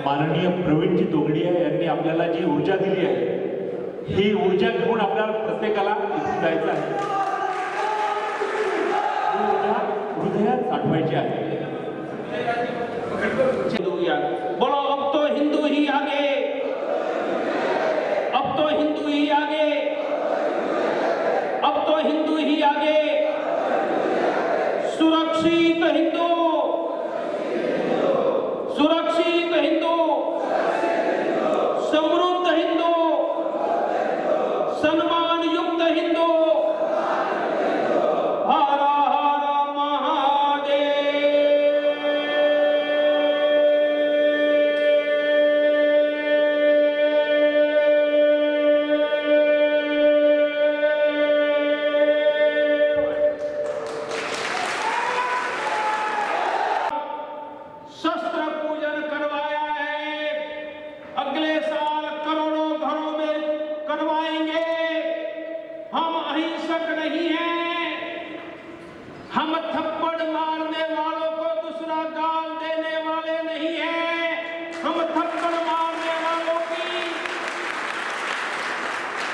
माननीय प्रवीणजी तोगडिया यांनी आपल्याला जी ऊर्जा दिली आहे ही ऊर्जा घेऊन आपल्याला प्रत्येकाला इथून जायचं आहे, ही ऊर्जा हृदयात साठवायची आहे। बोलो अब तो हिंदू ही आगे, अब तो हिंदू ही आगे, अब तो हिंदू ही आगे। सुरक्षित हिंदू, सुरक्षित हिंदू, समृद्ध हिंदू, सम्मान युक्त हिंदू। हर हर महादेव। शस्त्र पूजन करवाया है, अगले साल करोड़ों घरों में करवाएंगे। हम अहिंसक नहीं हैं, हम थप्पड़ मारने वालों को दूसरा गाल देने वाले नहीं हैं।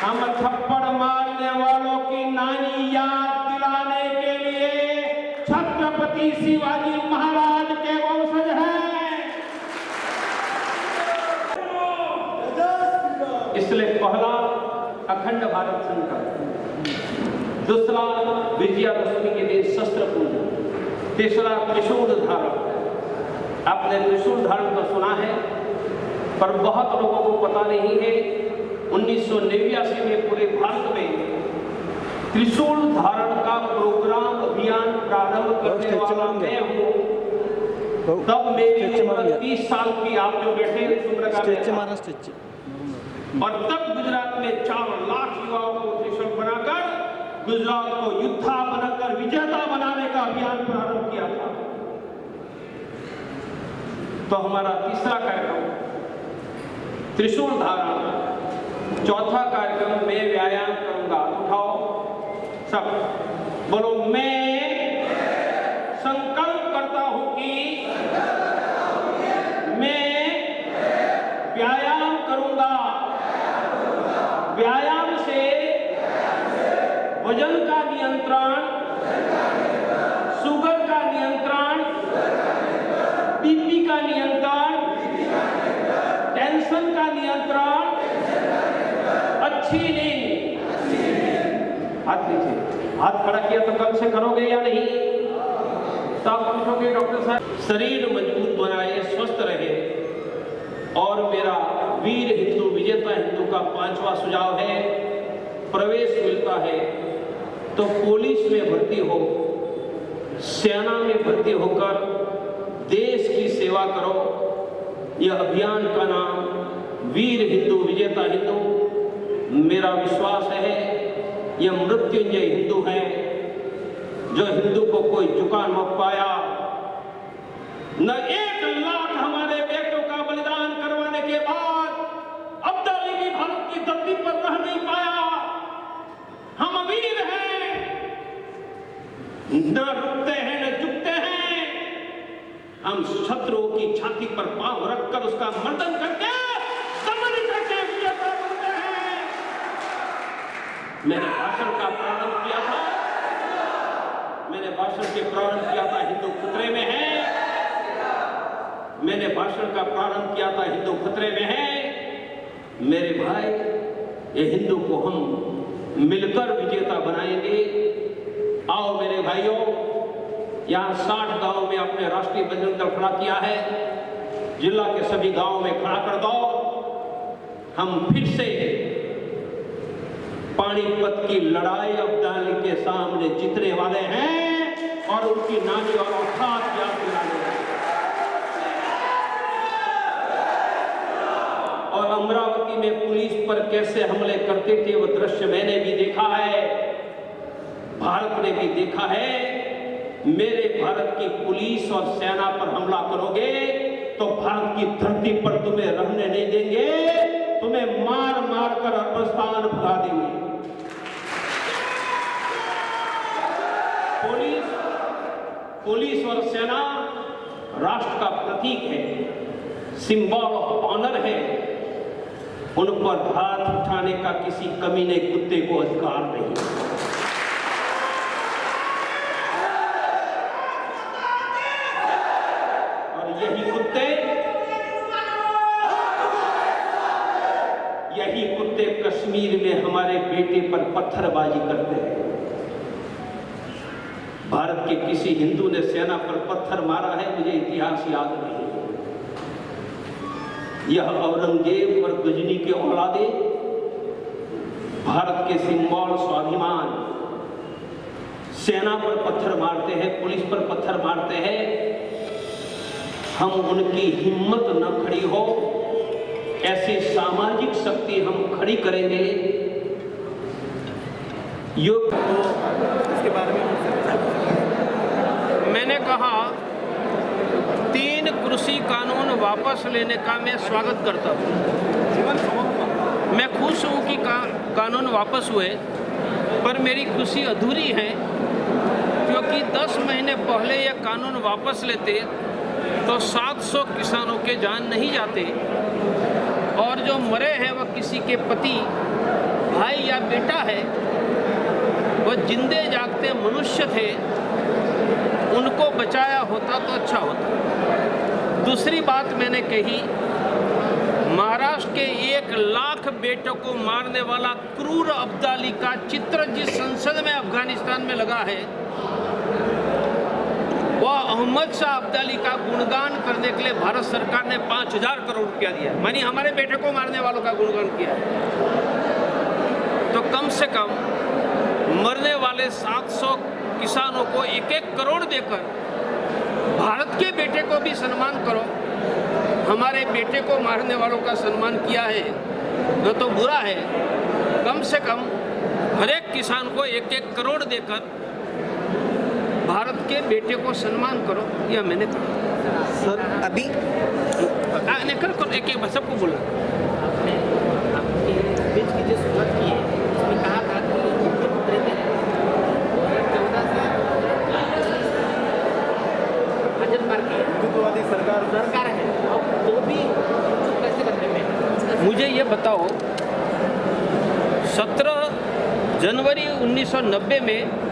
हम थप्पड़ मारने वालों की नानी याद दिलाने के लिए छत्रपति शिवाजी महाराज के वंशज हैं। इसलिए पहला अखंड भारत संकल्प, दूसरा विजयादशमी के दिन शस्त्र पूजन, तीसरा त्रिशूल धारण। आपने त्रिशूल धारण तो सुना है, पर बहुत लोगों को पता नहीं है। 1989 में पूरे भारत में त्रिशूल धारण का प्रोग्राम अभियान प्रारंभ करने वाला मैं हूँ। तब मेरी उम्र 30 साल की, आप जो बैठे और तब गुजरात में 4 लाख युवाओं को त्रिशूल बनाकर गुजरात को योद्धा बनाकर विजेता बनाने का अभियान प्रारंभ किया था। तो हमारा तीसरा कार्यक्रम त्रिशूल धारण, चौथा कार्यक्रम मैं व्यायाम करूंगा। उठाओ सब, बोलो मैं संकल्प करता हूं कि मैं व्यायाम करूंगा। व्यायाम से वजन का नियंत्रण, शुगर का नियंत्रण, बीपी का नियंत्रण, टेंशन का नियंत्रण, अच्छी नींद। हाथ नीचे, हाथ खड़ा किया तो कल से करोगे या नहीं? तो आप पूछोगे डॉक्टर साहब, शरीर मजबूत बनाए, स्वस्थ रहे। और मेरा वीर हिंदू विजेता हिंदू का 5वां सुझाव है, प्रवेश मिलता है तो पुलिस में भर्ती हो, सेना में भर्ती होकर देश की सेवा करो। यह अभियान का नाम वीर हिंदू विजेता हिंदू। मेरा विश्वास है यह मृत्युंजय हिंदू है, जो हिंदू को कोई झुका न पाया। न 1 लाख हमारे बेटों का बलिदान करवाने के बाद अब्दाली भी भारत की धरती पर रह नहीं पाया। हम वीर हैं, न रुकते हैं न झुकते हैं। हम शत्रुओं की छाती पर पांव रखकर उसका मर्दन करके दमन करके विजेता बनते हैं। मैंने भाषण का प्रारंभ किया था, मैंने भाषण के प्रारंभ किया था हिंदू खतरे में है। मैंने भाषण का प्रारंभ किया था हिंदू खतरे में है। मेरे भाई, ये हिंदू को हम मिलकर विजेता बनाएंगे। आओ मेरे भाइयों, यहाँ 60 गांव में अपने राष्ट्रीय बजरंग दल खड़ा किया है, जिला के सभी गांवों में खड़ा कर दो। हम फिर से पानीपत की लड़ाई अब्दाली के सामने जीतने वाले हैं और उनकी नानी और औकात याद दिलाने वाले। और अमरावती में पुलिस पर कैसे हमले करते थे वो दृश्य मैंने भी देखा है, भारत ने भी देखा है। मेरे भारत की पुलिस और सेना पर हमला करोगे तो भारत की धरती पर तुम्हें रहने नहीं देंगे, तुम्हें मार मार जाकर अरबस्तान भुला देंगे। पुलिस और सेना राष्ट्र का प्रतीक है, सिंबल ऑफ ऑनर है। उन पर हाथ उठाने का किसी कमीने कुत्ते को अधिकार नहीं। और यही कुत्ते कश्मीर में हमारे बेटे पर पत्थरबाजी करते हैं। भारत के किसी हिंदू ने सेना पर पत्थर मारा है, मुझे इतिहास याद नहीं। यह औरंगजेब और गजनी के औलादे भारत के सिंबल स्वाभिमान सेना पर पत्थर मारते हैं, पुलिस पर पत्थर मारते हैं। हम उनकी हिम्मत न खड़ी हो, ऐसी सामाजिक शक्ति हम खड़ी करेंगे। योग इसके बारे में मैंने कहा 3 कृषि कानून वापस लेने का मैं स्वागत करता हूँ। मैं खुश हूँ कि कानून वापस हुए, पर मेरी खुशी अधूरी है, क्योंकि 10 महीने पहले ये कानून वापस लेते तो 700 किसानों के जान नहीं जाते, और जो मरे हैं वह किसी के पति, भाई या बेटा है, वह जिंदे जागते मनुष्य थे, उनको बचाया होता तो अच्छा होता। दूसरी बात मैंने कही, महाराष्ट्र के 1 लाख बेटों को मारने वाला क्रूर अब्दाली का चित्र जिस संसद में अफगानिस्तान में लगा है, वह अहमद शाह अब्दाली का गुणगान करने के लिए भारत सरकार ने 5000 करोड़ रुपया दिया, मानी हमारे बेटे को मारने वालों का गुणगान किया है। तो कम से कम मरने वाले 700 किसानों को 1-1 करोड़ देकर भारत के बेटे को भी सम्मान करो। हमारे बेटे को मारने वालों का सम्मान किया है न तो बुरा है, कम से कम हर एक किसान को 1-1 करोड़ देकर भारत के बेटे को सम्मान करो, यह मैंने कहा। सर अभी एक सबको बोला। बीच की जो शुरुआत की है, उसमें कहा था कि हिंदू खतरे में है। 14 से भाजपा मार के हिंदुत्ववादी सरकार है, और तो भी कैसे खतरे में है? मुझे ये बताओ, 17 जनवरी 1990 में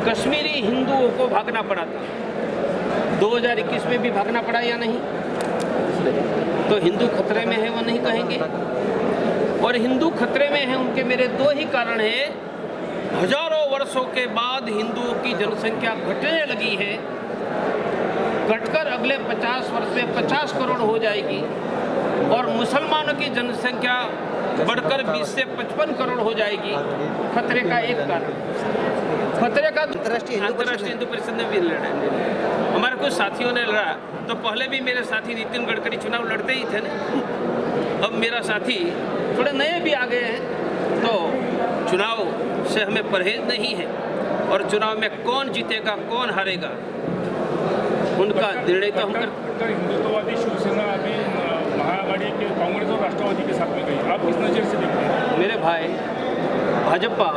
कश्मीरी हिंदुओं को भागना पड़ा था, 2021 में भी भागना पड़ा या नहीं? तो हिंदू खतरे में है वो नहीं कहेंगे। और हिंदू खतरे में है, उनके मेरे 2 ही कारण हैं। हजारों वर्षों के बाद हिंदुओं की जनसंख्या घटने लगी है, घटकर अगले 50 वर्ष में 50 करोड़ हो जाएगी, और मुसलमानों की जनसंख्या बढ़कर 20 से 55 करोड़ हो जाएगी। खतरे का एक कारण, खतरे का अंतर्राष्ट्रीय हिंदू परिषद ने भी लड़ा है। हमारे कुछ साथियों ने लड़ा, तो पहले भी मेरे साथी नितिन गडकरी चुनाव लड़ते ही थे ना। अब मेरा साथी थोड़े नए भी आ गए हैं, तो चुनाव से हमें परहेज नहीं है, और चुनाव में कौन जीतेगा कौन हारेगा उनका निर्णय तो हम कर। हिंदुत्ववादी शिवसेना अभी महाआघाड़ी के कांग्रेस और राष्ट्रवादी के साथ में गई, आप किस नज़र से देखते हैं? मेरे भाई, भाजपा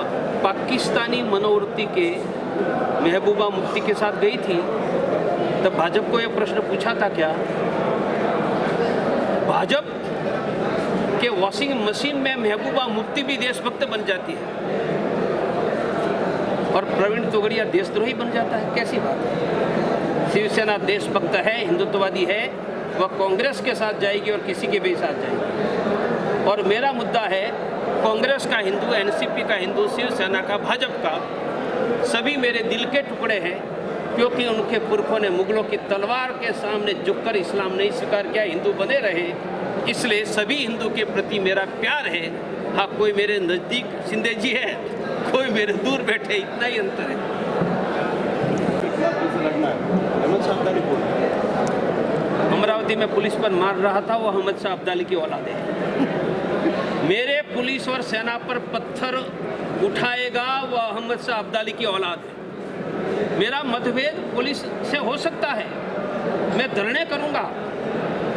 पाकिस्तानी मनोवृत्ति के महबूबा मुफ्ती के साथ गई थी, तब भाजपा को यह प्रश्न पूछा था क्या? भाजपा के वॉशिंग मशीन में महबूबा मुफ्ती भी देशभक्त बन जाती है, और प्रवीण तोगड़िया देशद्रोही बन जाता है? कैसी बात है? शिवसेना देशभक्त है, हिंदुत्ववादी है, वह कांग्रेस के साथ जाएगी और किसी के भी साथ जाएगी। और मेरा मुद्दा है, कांग्रेस का हिंदू, एनसीपी का हिंदू, शिवसेना का, भाजपा का, सभी मेरे दिल के टुकड़े हैं, क्योंकि उनके पुरखों ने मुगलों की तलवार के सामने झुककर इस्लाम नहीं स्वीकार किया, हिंदू बने रहे। इसलिए सभी हिंदू के प्रति मेरा प्यार है। हाँ, कोई मेरे नज़दीक शिंदे जी है, कोई मेरे दूर बैठे, इतना ही अंतर है। अमरावती में पुलिस पर मार रहा था, वो अहमद शाह अब्दाली की औलाद है। मेरे पुलिस और सेना पर पत्थर उठाएगा वो अहमद शाह अब्दाली की औलाद है। मेरा मतभेद पुलिस से हो सकता है, मैं धरने करूंगा,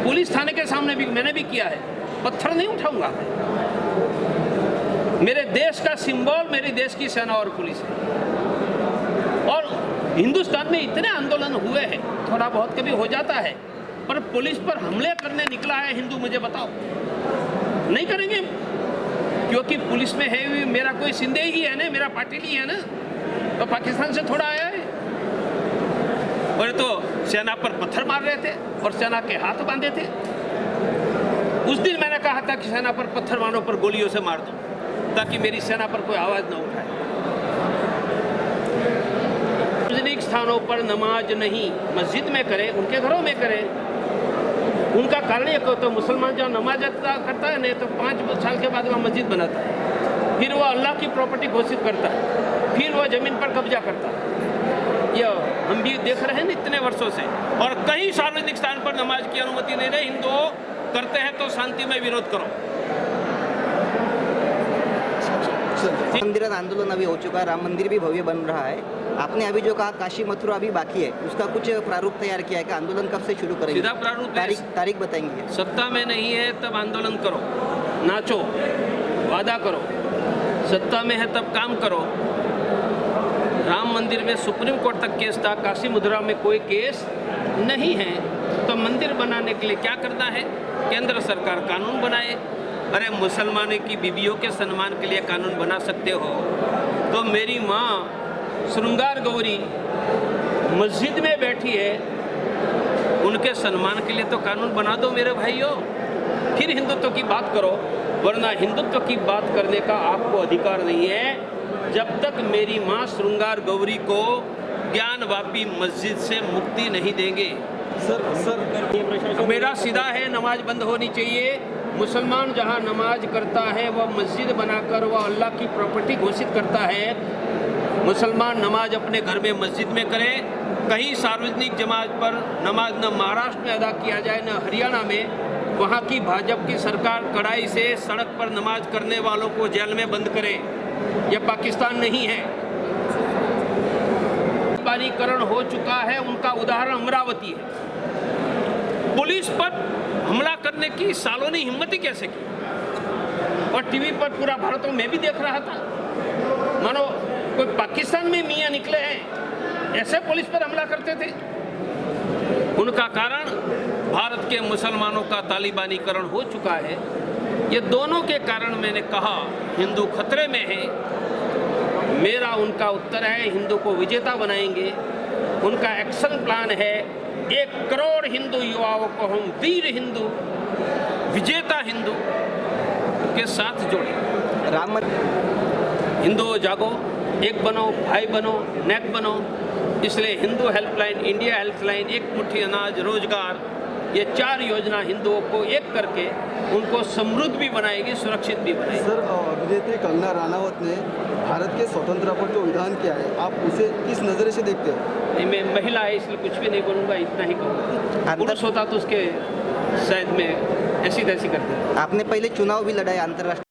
पुलिस थाने के सामने भी मैंने भी किया है, पत्थर नहीं उठाऊंगा। मेरे देश का सिंबल मेरे देश की सेना और पुलिस है। और हिंदुस्तान में इतने आंदोलन हुए हैं, थोड़ा बहुत कभी हो जाता है, पर पुलिस पर हमले करने निकला है हिंदू, मुझे बताओ, नहीं करेंगे, क्योंकि पुलिस में है मेरा कोई सिंधे ही है ना, मेरा पाटिल ही है ना, तो पाकिस्तान से थोड़ा आया है। और तो सेना पर पत्थर मार रहे थे और सेना के हाथ बांधे थे। उस दिन मैंने कहा था कि सेना पर पत्थर मारो, पर गोलियों से मार दो, ताकि मेरी सेना पर कोई आवाज न उठाए। सार्वजनिक स्थानों पर नमाज नहीं, मस्जिद में करें, उनके घरों में करें। उनका कारण ये तो मुसलमान जहाँ नमाज करता है नहीं तो 5 साल के बाद वह मस्जिद बनाता है, फिर वह अल्लाह की प्रॉपर्टी घोषित करता है, फिर वह जमीन पर कब्जा करता है। यह हम भी देख रहे हैं इतने वर्षों से। और कहीं सार्वजनिक स्थान पर नमाज की अनुमति नहीं रहे। हिंदुओं करते हैं तो शांति में विरोध करो। मंदिर आंदोलन अभी हो चुका है, राम मंदिर भी भव्य बन रहा है। आपने अभी जो कहा काशी मथुरा अभी बाकी है, उसका कुछ प्रारूप तैयार किया है कि आंदोलन कब से शुरू करेंगे? सीधा प्रारूप है। तारीख बताएंगे? सत्ता में नहीं है तब आंदोलन करो, नाचो, वादा करो। सत्ता में है तब काम करो। राम मंदिर में सुप्रीम कोर्ट तक केस था, काशी मथुरा में कोई केस नहीं है, तो मंदिर बनाने के लिए क्या करना है? केंद्र सरकार कानून बनाए। अरे मुसलमानों की बीवियों के सम्मान के लिए कानून बना सकते हो, तो मेरी माँ श्रृंगार गौरी मस्जिद में बैठी है, उनके सम्मान के लिए तो कानून बना दो मेरे भाइयों, फिर हिंदुत्व की बात करो। वरना हिंदुत्व की बात करने का आपको अधिकार नहीं है जब तक मेरी माँ श्रृंगार गौरी को ज्ञानवापी मस्जिद से मुक्ति नहीं देंगे। मेरा सीधा है, नमाज बंद होनी चाहिए। मुसलमान जहाँ नमाज करता है वह मस्जिद बनाकर वह अल्लाह की प्रॉपर्टी घोषित करता है। मुसलमान नमाज अपने घर में मस्जिद में करें। कहीं सार्वजनिक जमात पर नमाज न महाराष्ट्र में अदा किया जाए न हरियाणा में। वहाँ की भाजपा की सरकार कड़ाई से सड़क पर नमाज करने वालों को जेल में बंद करे। यह पाकिस्तान नहीं है। तालिबानीकरण हो चुका है, उनका उदाहरण अमरावती है। पुलिस पर हमला करने की सालों ने हिम्मत ही कैसे की? और टीवी पर पूरा भारत में भी देख रहा था, मानो कोई पाकिस्तान में मियाँ निकले हैं, ऐसे पुलिस पर हमला करते थे। उनका कारण भारत के मुसलमानों का तालिबानीकरण हो चुका है। ये दोनों के कारण मैंने कहा हिंदू खतरे में है। मेरा उनका उत्तर है, हिंदू को विजेता बनाएंगे। उनका एक्शन प्लान है 1 करोड़ हिंदू युवाओं को हम वीर हिंदू, विजेता हिंदू के साथ जोड़ें। राम हिंदुओं जागो, एक बनो, भाई बनो, नेक बनो। इसलिए हिंदू हेल्पलाइन, इंडिया हेल्पलाइन, एक मुट्ठी अनाज, रोजगार, ये 4 योजना हिंदुओं को एक करके उनको समृद्ध भी बनाएगी, सुरक्षित भी बनाएगी। सर, अभिनेत्री कंगना रनावत ने भारत के स्वतंत्रता पर जो विधान किया है, आप उसे किस नज़र से देखते हो? नहीं, मैं महिला है इसलिए कुछ भी नहीं बोलूँगा, इतना ही कहूँगा। पुरुष होता तो उसके शायद में ऐसी तैसी करते। आपने पहले चुनाव भी लड़ा है अंतर्राष्ट्रीय